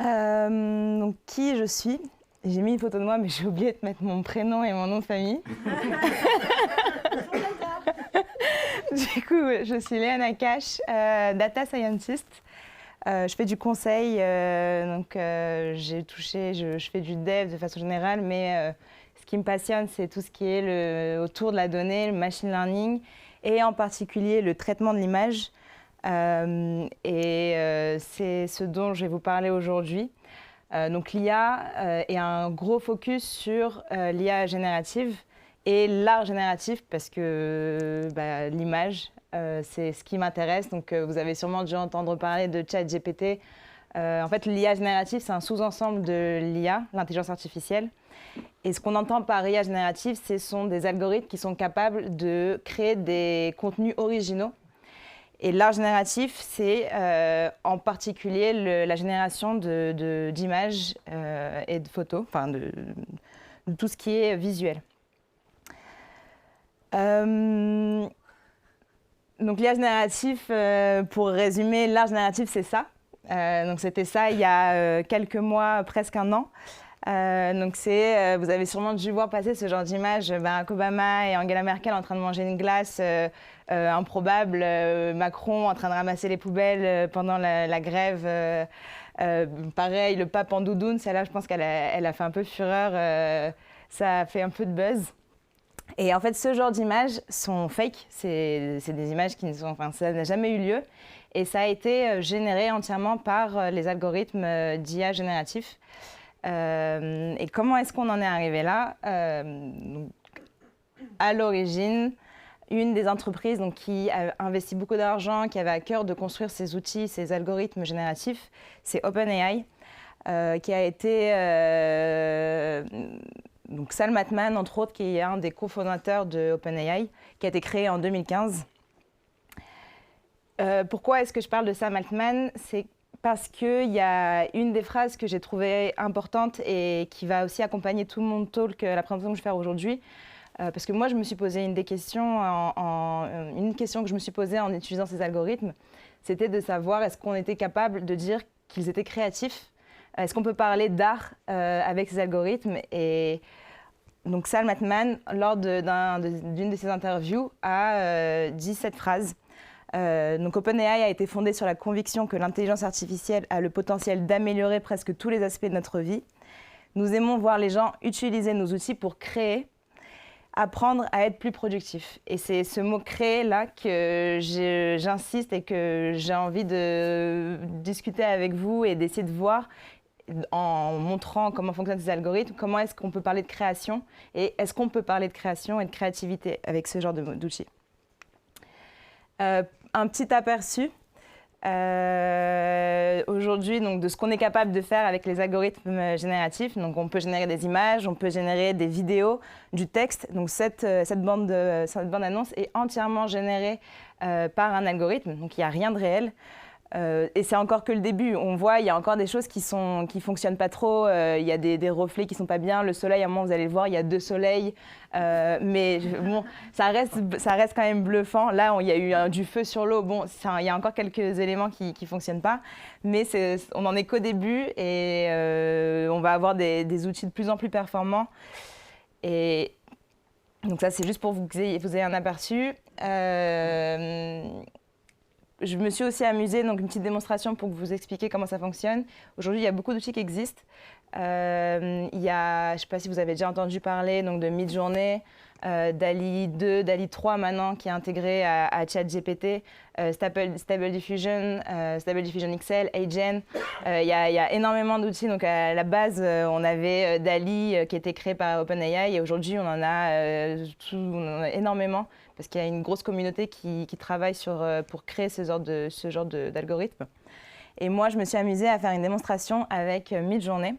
Donc, qui je suis? J'ai mis une photo de moi, mais j'ai oublié de mettre mon prénom et mon nom de famille. Du coup, je suis Léana Cash, data scientist. Je fais du conseil, je fais du dev de façon générale, mais ce qui me passionne, c'est tout ce qui est autour de la donnée, le machine learning, et en particulier le traitement de l'image. C'est ce dont je vais vous parler aujourd'hui. Donc l'IA est un gros focus sur l'IA générative et l'art génératif parce que l'image, c'est ce qui m'intéresse. Donc vous avez sûrement dû entendre parler de ChatGPT. En fait, l'IA générative, c'est un sous-ensemble de l'IA, l'intelligence artificielle. Et ce qu'on entend par IA générative, ce sont des algorithmes qui sont capables de créer des contenus originaux. Et l'art génératif, c'est en particulier la génération d'images et de photos, enfin de tout ce qui est visuel. Donc l'IA génératif, pour résumer, l'art génératif, c'est ça. Donc c'était ça il y a quelques mois, presque un an. Vous avez sûrement dû voir passer ce genre d'image, Barack Obama et Angela Merkel en train de manger une glace improbable, Macron en train de ramasser les poubelles pendant la grève. Pareil, le pape en doudoune, celle-là, je pense qu'elle a fait un peu fureur, ça a fait un peu de buzz. Et en fait, ce genre d'images sont fake, c'est des images qui ne sont, enfin, ça n'a jamais eu lieu. Et ça a été généré entièrement par les algorithmes d'IA génératifs. Et comment est-ce qu'on en est arrivé là? À l'origine, une des entreprises qui a investi beaucoup d'argent, qui avait à cœur de construire ces outils, ces algorithmes génératifs, c'est OpenAI, qui a été... donc Sam Altman, entre autres, qui est un des cofondateurs de OpenAI, qui a été créé en 2015. Pourquoi est-ce que je parle de Sam Altman? C'est parce qu'il y a une des phrases que j'ai trouvée importante et qui va aussi accompagner tout mon talk, la présentation que je vais faire aujourd'hui. Parce que moi, je me suis posé une question que je me suis posée en utilisant ces algorithmes, c'était de savoir est-ce qu'on était capable de dire qu'ils étaient créatifs? Est-ce qu'on peut parler d'art avec ces algorithmes? Et donc Sam Altman, lors d'une de ses interviews, a dit cette phrase. Donc OpenAI a été fondé sur la conviction que l'intelligence artificielle a le potentiel d'améliorer presque tous les aspects de notre vie. Nous aimons voir les gens utiliser nos outils pour créer, apprendre à être plus productifs. Et c'est ce mot « créer » là que j'insiste et que j'ai envie de discuter avec vous et d'essayer de voir en montrant comment fonctionnent ces algorithmes, comment est-ce qu'on peut parler de création et est-ce qu'on peut parler de création et de créativité avec ce genre d'outils. Un petit aperçu aujourd'hui de ce qu'on est capable de faire avec les algorithmes génératifs. Donc, on peut générer des images, on peut générer des vidéos, du texte. Donc, cette bande-annonce est entièrement générée par un algorithme. Donc, il n'y a rien de réel. Et c'est encore que le début. On voit, il y a encore des choses qui fonctionnent pas trop. Il y a des reflets qui sont pas bien. Le soleil, à un moment, vous allez le voir, il y a 2 soleils. Mais bon, ça reste quand même bluffant. Là, il y a eu du feu sur l'eau. Bon, il y a encore quelques éléments qui fonctionnent pas. Mais on n'en est qu'au début et on va avoir des outils de plus en plus performants. Et donc ça, c'est juste pour vous ayez un aperçu. Je me suis aussi amusée, donc une petite démonstration pour vous expliquer comment ça fonctionne. Aujourd'hui, il y a beaucoup d'outils qui existent. Il y a, je ne sais pas si vous avez déjà entendu parler de Midjourney, DALL-E 2, DALL-E 3 maintenant qui est intégré à ChatGPT, Stable Diffusion XL, Agen. Il y a énormément d'outils. Donc à la base, on avait DALL-E qui était créé par OpenAI et aujourd'hui, on en a énormément parce qu'il y a une grosse communauté qui travaille pour créer ce genre d'algorithme. Et moi, je me suis amusée à faire une démonstration avec Midjourney.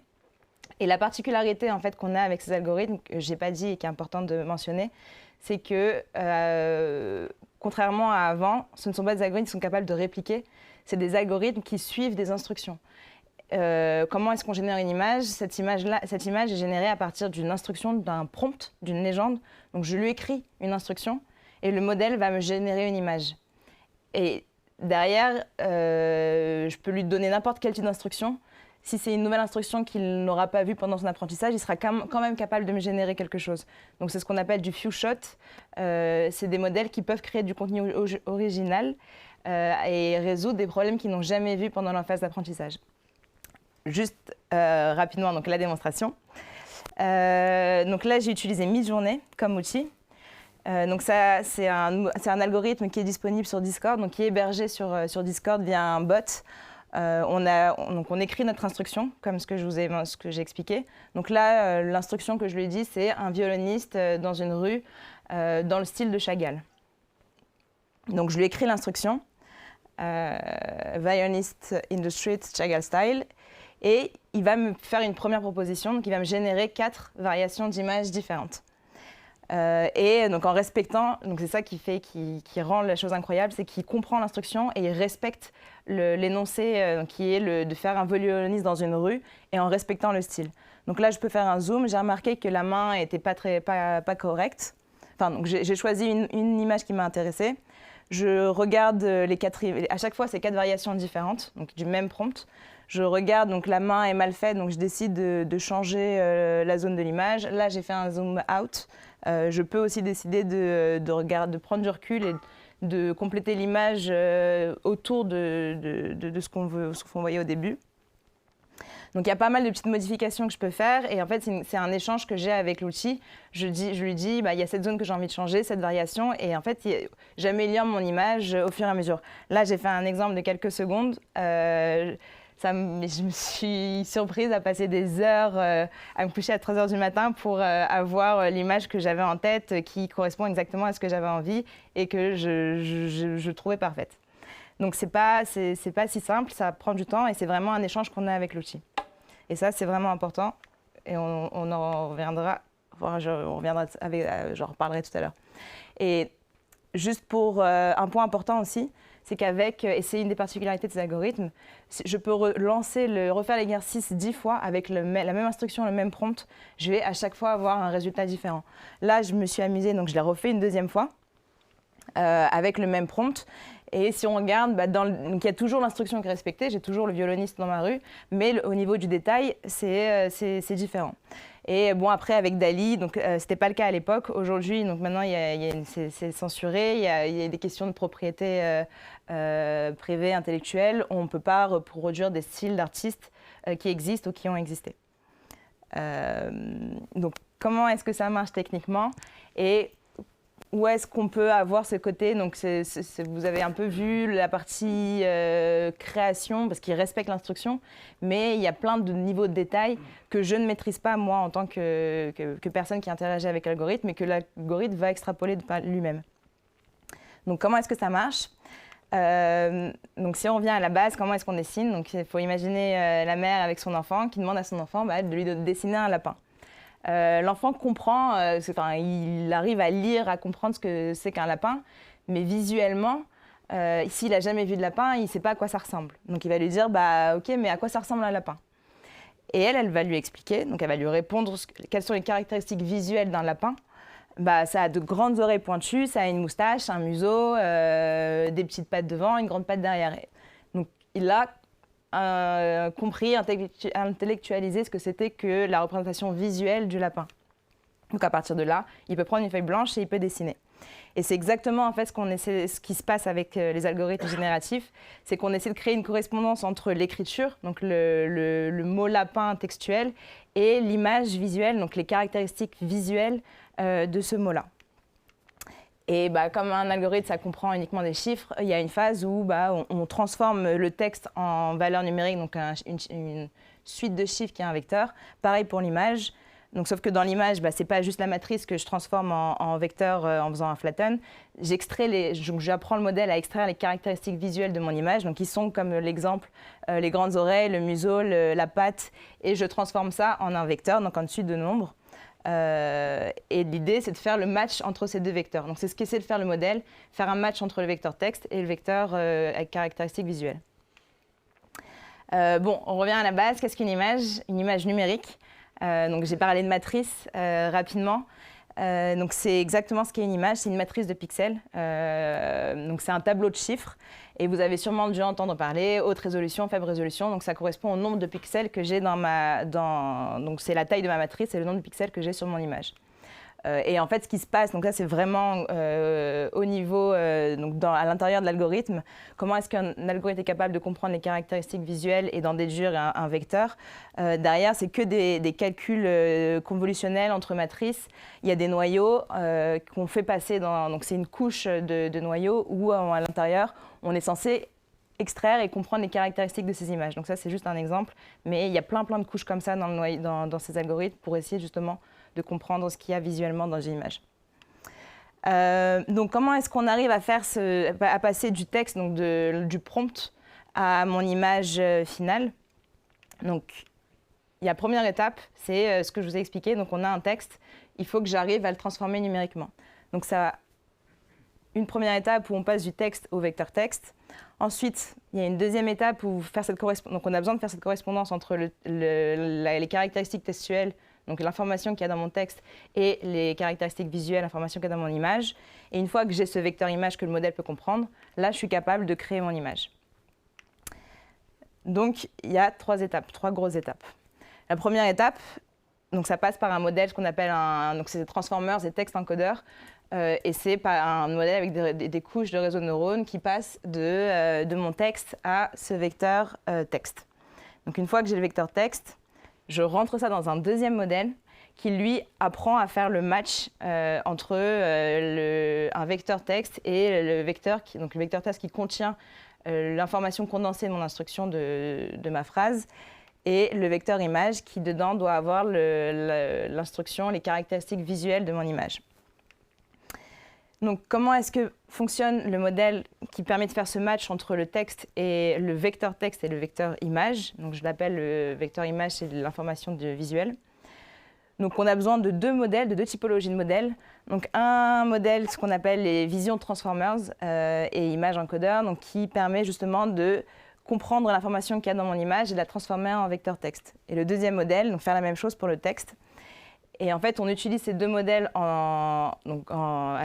Et la particularité en fait, qu'on a avec ces algorithmes, que je n'ai pas dit et qui est important de mentionner, c'est que, contrairement à avant, ce ne sont pas des algorithmes qui sont capables de répliquer, c'est des algorithmes qui suivent des instructions. Comment est-ce qu'on génère une image? Cette image est générée à partir d'une instruction, d'un prompt, d'une légende. Donc je lui écris une instruction et le modèle va me générer une image. Et derrière, je peux lui donner n'importe quel type d'instruction. si c'est une nouvelle instruction qu'il n'aura pas vue pendant son apprentissage, il sera quand même capable de me générer quelque chose. Donc c'est ce qu'on appelle du few shot. C'est des modèles qui peuvent créer du contenu original et résoudre des problèmes qu'ils n'ont jamais vus pendant leur phase d'apprentissage. Juste rapidement, donc la démonstration. Donc là, j'ai utilisé Midjourney comme outil. Donc ça, c'est un algorithme qui est disponible sur Discord, donc qui est hébergé sur Discord via un bot. On écrit notre instruction, comme ce que j'ai expliqué. Donc là, l'instruction que je lui ai dit, c'est un violoniste dans une rue, dans le style de Chagall. Donc je lui écris l'instruction, violonist in the street, Chagall style, et il va me faire une première proposition, donc il va me générer 4 variations d'images différentes. Et donc en respectant, donc c'est ça qui rend la chose incroyable, c'est qu'il comprend l'instruction et il respecte l'énoncé qui est de faire un violoniste dans une rue et en respectant le style. Donc là, je peux faire un zoom. J'ai remarqué que la main n'était pas correcte. Enfin, donc j'ai choisi une image qui m'a intéressée. Je regarde à chaque fois, c'est 4 variations différentes, donc du même prompt. Je regarde, donc la main est mal faite, donc je décide de changer la zone de l'image. Là, j'ai fait un zoom out. Je peux aussi décider de prendre du recul et de compléter l'image autour de ce qu'on voyait au début. Donc il y a pas mal de petites modifications que je peux faire et en fait c'est un échange que j'ai avec l'outil. Je lui dis il y a cette zone que j'ai envie de changer, cette variation et en fait j'améliore mon image au fur et à mesure. Là j'ai fait un exemple de quelques secondes. Je me suis surprise à passer des heures à me coucher à 3 heures du matin pour avoir l'image que j'avais en tête qui correspond exactement à ce que j'avais envie et que je trouvais parfaite. Donc c'est pas si simple, ça prend du temps et c'est vraiment un échange qu'on a avec l'outil. Et ça c'est vraiment important et on en reviendra, j'en reparlerai tout à l'heure. Et juste pour un point important aussi, c'est et c'est une des particularités de ces algorithmes, je peux refaire l'exercice 10 fois avec la même instruction, le même prompt. Je vais à chaque fois avoir un résultat différent. Là, je me suis amusée, donc je l'ai refait une deuxième fois avec le même prompt. Et si on regarde, donc il y a toujours l'instruction qui est respectée, j'ai toujours le violoniste dans ma rue, mais au niveau du détail, c'est différent. Et bon, après, avec Dall-E, donc c'était pas le cas à l'époque. Aujourd'hui, donc maintenant, c'est censuré. Il y a des questions de propriété privée, intellectuelle. On ne peut pas reproduire des styles d'artistes qui existent ou qui ont existé. Donc, comment est-ce que ça marche techniquement et où est-ce qu'on peut avoir ce côté, donc vous avez un peu vu la partie création, parce qu'il respecte l'instruction, mais il y a plein de niveaux de détails que je ne maîtrise pas, moi, en tant que personne qui interagit avec l'algorithme, et que l'algorithme va extrapoler de lui-même. Donc, comment est-ce que ça marche ? Donc, si on revient à la base, comment est-ce qu'on dessine ? Donc, il faut imaginer la mère avec son enfant qui demande à son enfant de lui dessiner un lapin. L'enfant comprend, il arrive à lire, à comprendre ce que c'est qu'un lapin, mais visuellement, s'il n'a jamais vu de lapin, il ne sait pas à quoi ça ressemble. Donc il va lui dire, ok, mais à quoi ça ressemble un lapin ? Et elle va lui expliquer, donc elle va lui répondre quelles sont les caractéristiques visuelles d'un lapin. Ça a de grandes oreilles pointues, ça a une moustache, un museau, des petites pattes devant, une grande patte derrière. Donc il a compris, intellectualiser ce que c'était que la représentation visuelle du lapin. Donc à partir de là, il peut prendre une feuille blanche et il peut dessiner. Et c'est exactement en fait ce qui se passe avec les algorithmes génératifs, c'est qu'on essaie de créer une correspondance entre l'écriture, donc le mot lapin textuel, et l'image visuelle, donc les caractéristiques visuelles de ce mot-là. Et comme un algorithme, ça comprend uniquement des chiffres, il y a une phase où on transforme le texte en valeur numérique, donc une suite de chiffres qui est un vecteur. Pareil pour l'image. Donc, sauf que dans l'image, ce n'est pas juste la matrice que je transforme en vecteur en faisant un flatten. J'apprends le modèle à extraire les caractéristiques visuelles de mon image, donc qui sont comme l'exemple, les grandes oreilles, le museau, la patte, et je transforme ça en un vecteur, donc en suite de nombres. Et l'idée, c'est de faire le match entre ces deux vecteurs. Donc, c'est ce qu'essaie de faire le modèle, faire un match entre le vecteur texte et le vecteur avec caractéristiques visuelles. On revient à la base. Qu'est-ce qu'une image ? Une image numérique. Donc, j'ai parlé de matrice rapidement. Donc c'est exactement ce qu'est une image, c'est une matrice de pixels. Donc c'est un tableau de chiffres et vous avez sûrement dû entendre parler haute résolution, faible résolution. Donc ça correspond au nombre de pixels que j'ai donc c'est la taille de ma matrice et le nombre de pixels que j'ai sur mon image. Et en fait, ce qui se passe, donc là, c'est vraiment au niveau, à l'intérieur de l'algorithme, comment est-ce qu'un algorithme est capable de comprendre les caractéristiques visuelles et d'en déduire un vecteur. Derrière, c'est que des calculs convolutionnels entre matrices. Il y a des noyaux qu'on fait passer donc c'est une couche de noyaux où, à l'intérieur, on est censé extraire et comprendre les caractéristiques de ces images. Donc ça, c'est juste un exemple, mais il y a plein de couches comme ça dans ces algorithmes pour essayer justement de comprendre ce qu'il y a visuellement dans une image. Donc comment est-ce qu'on arrive à passer du texte, donc du prompt, à mon image finale? Donc la première étape, c'est ce que je vous ai expliqué. Donc on a un texte, il faut que j'arrive à le transformer numériquement. Donc ça, une première étape où on passe du texte au vecteur texte. Ensuite, il y a une deuxième étape où donc on a besoin de faire cette correspondance entre les caractéristiques textuelles, donc l'information qu'il y a dans mon texte, et les caractéristiques visuelles, l'information qu'il y a dans mon image. Et une fois que j'ai ce vecteur image que le modèle peut comprendre, là, je suis capable de créer mon image. Donc, il y a trois grosses étapes. La première étape, donc ça passe par un modèle, ce qu'on appelle donc c'est des transformers et text encodeurs. Et c'est un modèle avec des couches de réseau de neurones qui passent de mon texte à ce vecteur texte. Donc, une fois que j'ai le vecteur texte, je rentre ça dans un deuxième modèle qui, lui, apprend à faire le match entre un vecteur texte et le vecteur texte qui contient l'information condensée de mon instruction de ma phrase et le vecteur image qui, dedans, doit avoir l'instruction, les caractéristiques visuelles de mon image. Donc, comment est-ce que fonctionne le modèle qui permet de faire ce match entre le texte et le vecteur texte et le vecteur image? Donc, je l'appelle le vecteur image, c'est l'information visuelle. Donc, on a besoin de deux typologies de modèles. Donc, un modèle, ce qu'on appelle les vision transformers et image encodeur, donc qui permet justement de comprendre l'information qu'il y a dans mon image et de la transformer en vecteur texte. Et le deuxième modèle, donc faire la même chose pour le texte. Et en fait, on utilise ces deux modèles à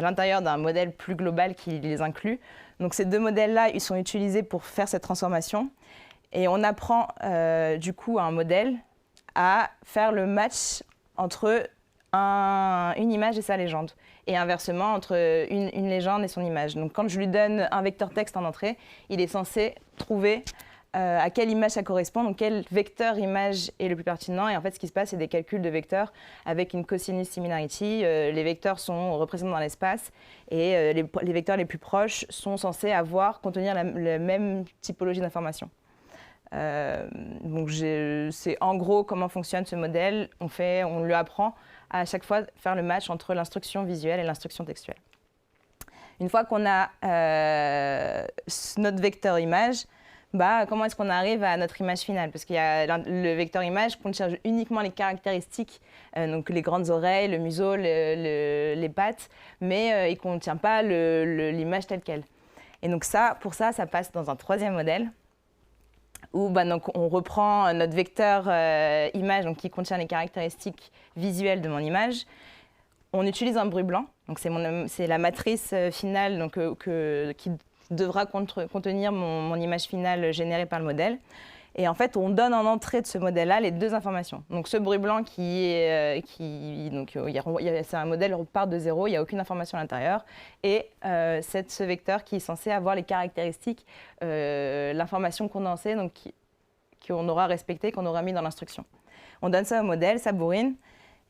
l'intérieur d'un modèle plus global qui les inclut. Donc ces deux modèles-là, ils sont utilisés pour faire cette transformation. Et on apprend du coup à un modèle à faire le match entre une image et sa légende. Et inversement, entre une légende et son image. Donc quand je lui donne un vecteur texte en entrée, il est censé trouver à quelle image ça correspond, donc quel vecteur image est le plus pertinent. Et en fait, ce qui se passe, c'est des calculs de vecteurs avec une cosinus similarity. Les vecteurs sont représentés dans l'espace et les vecteurs les plus proches sont censés contenir la même typologie d'information. Donc c'est en gros comment fonctionne ce modèle. On lui apprend à chaque fois faire le match entre l'instruction visuelle et l'instruction textuelle. Une fois qu'on a notre vecteur image, comment est-ce qu'on arrive à notre image finale? Parce qu'il y a le vecteur image contient uniquement les caractéristiques, donc les grandes oreilles, le museau, les pattes, mais il ne contient pas l'image telle qu'elle. Et donc pour ça passe dans un troisième modèle où donc on reprend notre vecteur image donc, qui contient les caractéristiques visuelles de mon image. On utilise un bruit blanc, donc c'est la matrice finale donc, qui devra contenir mon image finale générée par le modèle. Et en fait, on donne en entrée de ce modèle-là les deux informations. Donc ce bruit blanc c'est un modèle qui repart de zéro, il n'y a aucune information à l'intérieur. Et c'est ce vecteur qui est censé avoir les caractéristiques, l'information condensée donc, qu'on aura respectée, qu'on aura mis dans l'instruction. On donne ça au modèle, ça bourrine.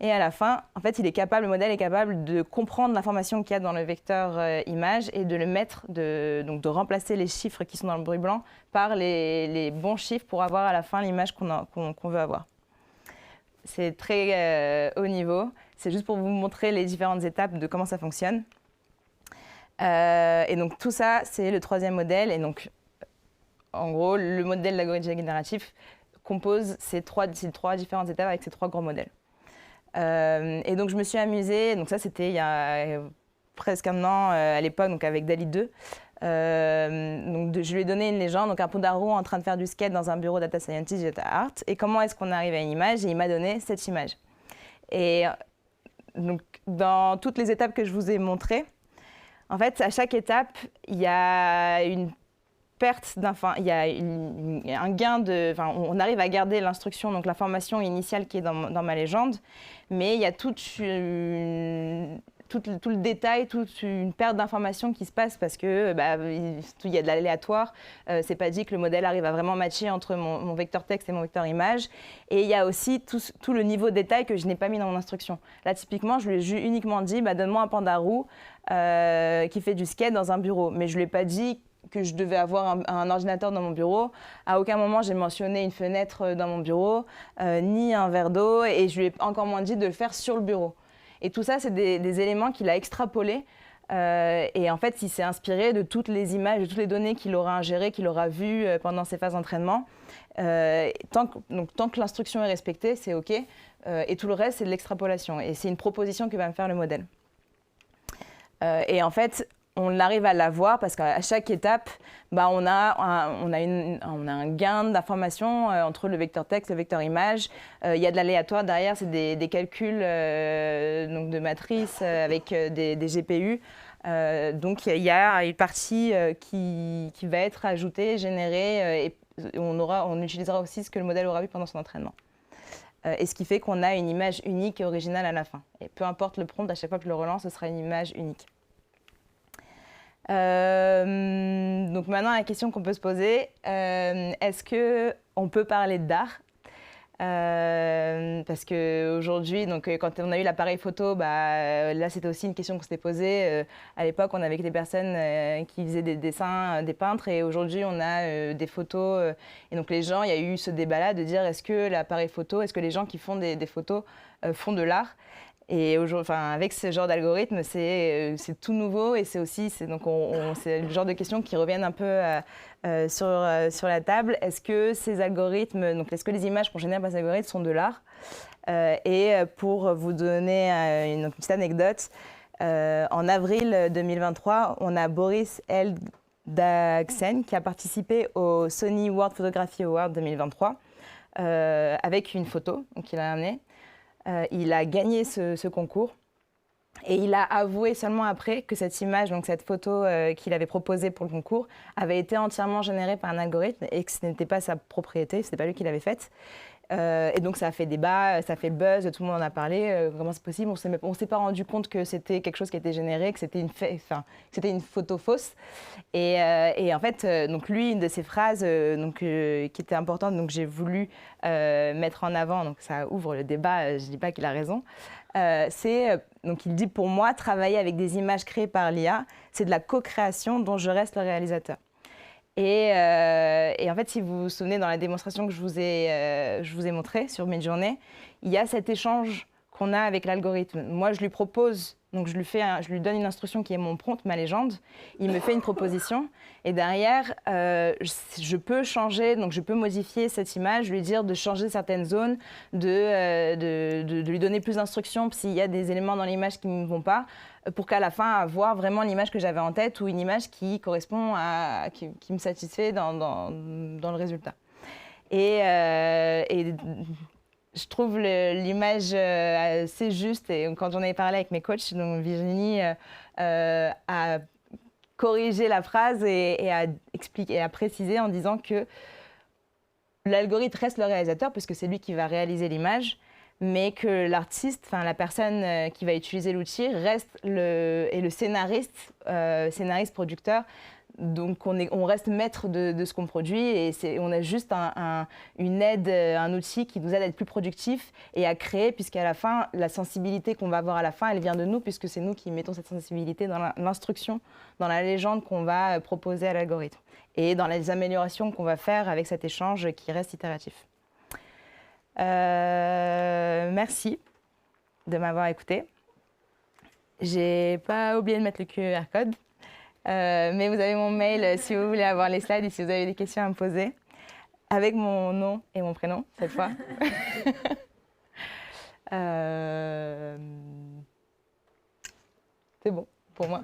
Et à la fin, en fait, le modèle est capable de comprendre l'information qu'il y a dans le vecteur image et de le mettre, donc de remplacer les chiffres qui sont dans le bruit blanc par les bons chiffres pour avoir à la fin l'image qu'on veut avoir. C'est très haut niveau. C'est juste pour vous montrer les différentes étapes de comment ça fonctionne. Et donc tout ça, c'est le troisième modèle. Et donc, en gros, le modèle d'algorithme génératif compose ces trois différentes étapes avec ces trois gros modèles. Et donc je me suis amusée, donc ça c'était il y a presque un an à l'époque, donc avec DALL-E 2. Donc je lui ai donné une légende, donc un Pondaro en train de faire du skate dans un bureau data scientist, data art. Et comment est-ce qu'on arrive à une image? Et il m'a donné cette image. Et donc, dans toutes les étapes que je vous ai montrées, en fait, à chaque étape, il y a une perte il y a un gain on arrive à garder l'instruction, donc l'information initiale qui est dans ma légende, mais il y a tout le détail, toute une perte d'informations qui se passe parce que il y a de l'aléatoire. C'est pas dit que le modèle arrive à vraiment matcher entre mon vecteur texte et mon vecteur image. Et il y a aussi tout le niveau de détail que je n'ai pas mis dans mon instruction. Là, typiquement, je lui ai uniquement dit donne-moi un panda roux qui fait du skate dans un bureau. Mais je lui ai pas dit que je devais avoir un ordinateur dans mon bureau. À aucun moment, j'ai mentionné une fenêtre dans mon bureau, ni un verre d'eau, et je lui ai encore moins dit de le faire sur le bureau. Et tout ça, c'est des éléments qu'il a extrapolés. Et en fait, il s'est inspiré de toutes les images, de toutes les données qu'il aura ingérées, qu'il aura vues pendant ses phases d'entraînement. Tant que l'instruction est respectée, c'est OK. Et tout le reste, c'est de l'extrapolation. Et c'est une proposition que va me faire le modèle. Et en fait, on arrive à la voir parce qu'à chaque étape, on a un gain d'information entre le vecteur texte et le vecteur image. Il y a de l'aléatoire derrière, c'est des calculs donc de matrices avec des GPU. Donc il y a une partie qui va être ajoutée, générée, et on utilisera aussi ce que le modèle aura vu pendant son entraînement. Et ce qui fait qu'on a une image unique et originale à la fin. Et peu importe le prompt, à chaque fois que je le relance, ce sera une image unique. Donc maintenant, la question qu'on peut se poser, est-ce qu'on peut parler d'art parce qu'aujourd'hui, quand on a eu l'appareil photo, là c'était aussi une question qu'on s'était posée. À l'époque, on avait des personnes qui faisaient des dessins, des peintres, et aujourd'hui on a des photos. Et donc il y a eu ce débat-là de dire est-ce que l'appareil photo, est-ce que les gens qui font des photos font de l'art? Et avec ce genre d'algorithme, c'est tout nouveau et c'est aussi c'est le genre de questions qui reviennent un peu sur la table. Est-ce que ces algorithmes, est-ce que les images qu'on génère par ces algorithmes sont de l'art? Et pour vous donner une petite anecdote, en avril 2023, on a Boris Eldagsen qui a participé au Sony World Photography Award 2023 avec une photo qu'il a amenée. Il a gagné ce concours et il a avoué seulement après que cette image, donc cette photo qu'il avait proposée pour le concours, avait été entièrement générée par un algorithme et que ce n'était pas sa propriété, ce n'était pas lui qui l'avait faite. Et donc ça a fait débat, ça a fait buzz, tout le monde en a ne comment c'est possible? On ne s'est pas rendu compte que c'était quelque chose qui était généré, que c'était une photo fausse. Et en fait, lui, une de ses phrases qui était importante, donc j'ai voulu mettre en avant, donc ça ouvre le débat, je ne dis pas qu'il a raison, donc il dit pour moi, travailler avec des images créées par l'IA, c'est de la co-création dont je reste le réalisateur. Et en fait, si vous vous souvenez, dans la démonstration que je vous ai montrée sur Midjourney, il y a cet échange qu'on a avec l'algorithme. Moi, je lui propose, donc je lui donne une instruction qui est mon prompt, ma légende. Il me fait une proposition. Et derrière, je peux changer, donc je peux modifier cette image, lui dire de changer certaines zones, de lui donner plus d'instructions s'il y a des éléments dans l'image qui ne vont pas, pour qu'à la fin, avoir vraiment l'image que j'avais en tête ou une image qui correspond qui me satisfait dans le résultat. Et je trouve l'image assez juste. Et quand j'en ai parlé avec mes coachs, donc Virginie a corrigé la phrase et a expliqué et a précisé en disant que l'algorithme reste le réalisateur puisque c'est lui qui va réaliser l'image, mais que l'artiste, la personne qui va utiliser l'outil, reste le scénariste, producteur. Donc on reste maître de ce qu'on produit et on a juste une aide, un outil qui nous aide à être plus productif et à créer, puisqu'à la fin, la sensibilité qu'on va avoir à la fin, elle vient de nous, puisque c'est nous qui mettons cette sensibilité dans l'instruction, dans la légende qu'on va proposer à l'algorithme et dans les améliorations qu'on va faire avec cet échange qui reste itératif. Merci de m'avoir écouté. J'ai pas oublié de mettre le QR code. Mais vous avez mon mail si vous voulez avoir les slides et si vous avez des questions à me poser, avec mon nom et mon prénom cette fois. C'est bon pour moi.